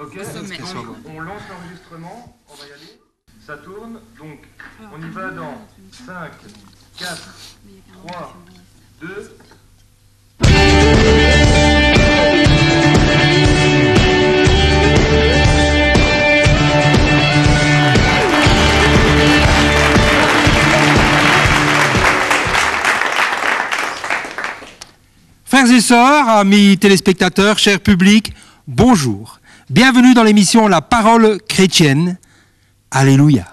Ok, on lance l'enregistrement, on va y aller. Ça tourne, donc on y va dans 5, 4, 3, 2... Frères et sœurs, amis téléspectateurs, chers publics, bonjour. Bienvenue dans l'émission La Parole chrétienne. Alléluia.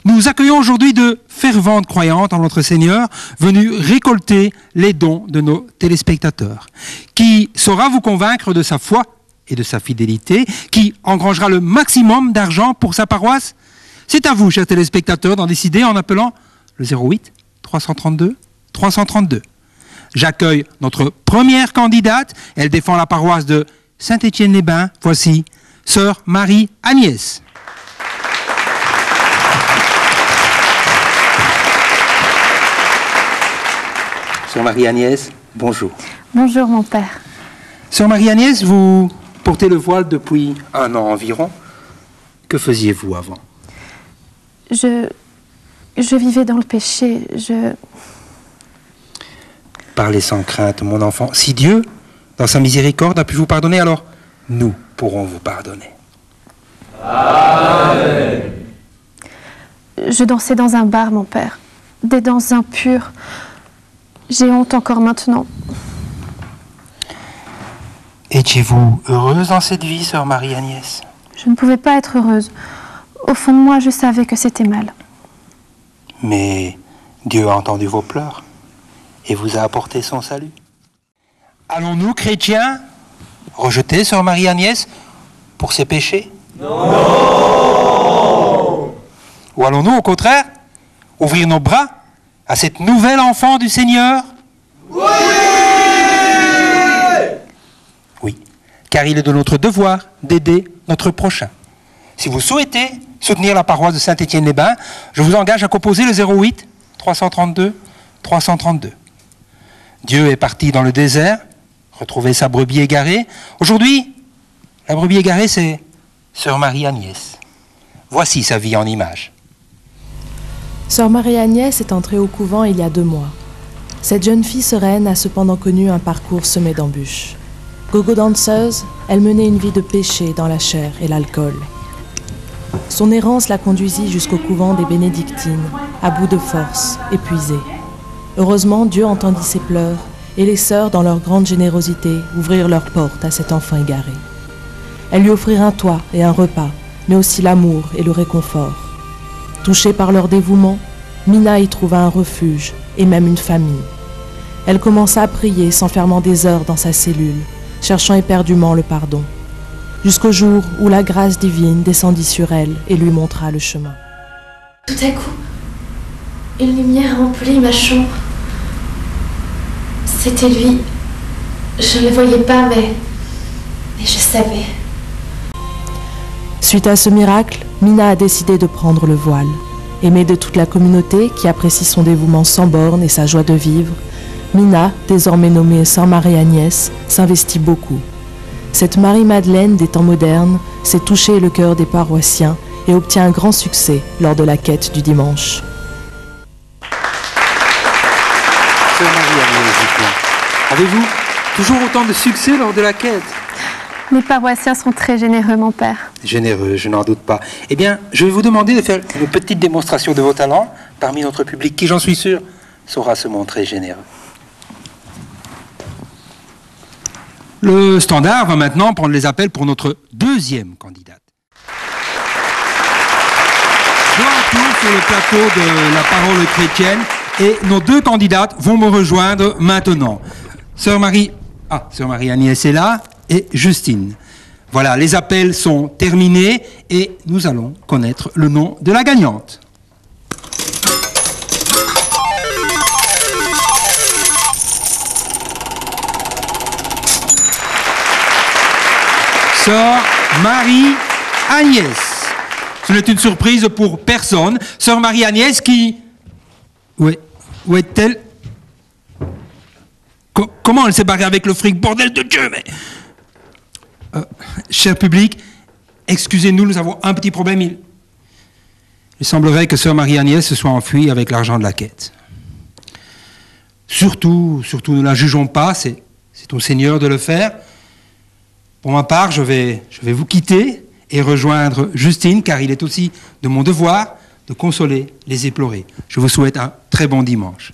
Nous accueillons aujourd'hui de ferventes croyantes en notre Seigneur, venues récolter les dons de nos téléspectateurs, qui saura vous convaincre de sa foi et de sa fidélité, qui engrangera le maximum d'argent pour sa paroisse. C'est à vous, chers téléspectateurs, d'en décider en appelant le 08 332 332. J'accueille notre première candidate. Elle défend la paroisse de Saint-Étienne-les-Bains. Voici Sœur Marie-Agnès. Sœur Marie-Agnès, bonjour. Bonjour mon père. Sœur Marie-Agnès, vous portez le voile depuis 1 an environ. Que faisiez-vous avant? Je vivais dans le péché. Parlez sans crainte, mon enfant. Si Dieu, dans sa miséricorde, a pu vous pardonner, alors nous pourrons vous pardonner. Amen. Je dansais dans un bar, mon père. Des danses impures. J'ai honte encore maintenant. Étiez-vous heureuse dans cette vie, sœur Marie-Agnès? Je ne pouvais pas être heureuse. Au fond de moi, je savais que c'était mal. Mais Dieu a entendu vos pleurs et vous a apporté son salut. Allons-nous, chrétiens, rejeter sœur Marie-Agnès pour ses péchés? Non! Ou allons-nous, au contraire, ouvrir nos bras à cette nouvelle enfant du Seigneur? Oui! Oui, car il est de notre devoir d'aider notre prochain. Si vous souhaitez soutenir la paroisse de Saint-Étienne-les-Bains, je vous engage à composer le 08 332 332. Dieu est parti dans le désert, retrouver sa brebis égarée. Aujourd'hui, la brebis égarée, c'est Sœur Marie-Agnès. Voici sa vie en images. Sœur Marie-Agnès est entrée au couvent il y a 2 mois. Cette jeune fille sereine a cependant connu un parcours semé d'embûches. Gogo danseuse, elle menait une vie de péché dans la chair et l'alcool. Son errance la conduisit jusqu'au couvent des Bénédictines, à bout de force, épuisée. Heureusement, Dieu entendit ses pleurs, et les sœurs, dans leur grande générosité, ouvrirent leurs portes à cet enfant égaré. Elles lui offrirent un toit et un repas, mais aussi l'amour et le réconfort. Touchée par leur dévouement, Mina y trouva un refuge, et même une famille. Elle commença à prier, s'enfermant des heures dans sa cellule, cherchant éperdument le pardon, jusqu'au jour où la grâce divine descendit sur elle et lui montra le chemin. Tout à coup, une lumière remplit ma chambre. C'était lui. Je ne le voyais pas, mais je savais. Suite à ce miracle, Mina a décidé de prendre le voile. Aimée de toute la communauté qui apprécie son dévouement sans bornes et sa joie de vivre, Mina, désormais nommée Sœur Marie-Agnès, s'investit beaucoup. Cette Marie-Madeleine des temps modernes sait toucher le cœur des paroissiens et obtient un grand succès lors de la quête du dimanche. Sœur Marie-Agnès, dites-moi, avez-vous toujours autant de succès lors de la quête? Les paroissiens sont très généreux, mon père. Généreux, je n'en doute pas. Eh bien, je vais vous demander de faire une petite démonstration de vos talents parmi notre public qui, j'en suis sûr, saura se montrer généreux. Le standard va maintenant prendre les appels pour notre 2e candidate. De retour sur le plateau de la parole chrétienne et nos 2 candidates vont me rejoindre maintenant. Sœur Marie-Agnès est là et Justine. Voilà, les appels sont terminés et nous allons connaître le nom de la gagnante. Sœur Marie-Agnès. Ce n'est une surprise pour personne. Sœur Marie-Agnès qui... Où est-elle? Comment elle s'est barrée avec le fric? Bordel de Dieu, mais... Cher public, excusez-nous, nous avons un petit problème. Il semblerait que sœur Marie-Agnès se soit enfuie avec l'argent de la quête. Surtout, ne la jugeons pas, c'est au Seigneur de le faire. Pour ma part, je vais vous quitter et rejoindre Justine, car il est aussi de mon devoir de consoler les éplorés. Je vous souhaite un très bon dimanche.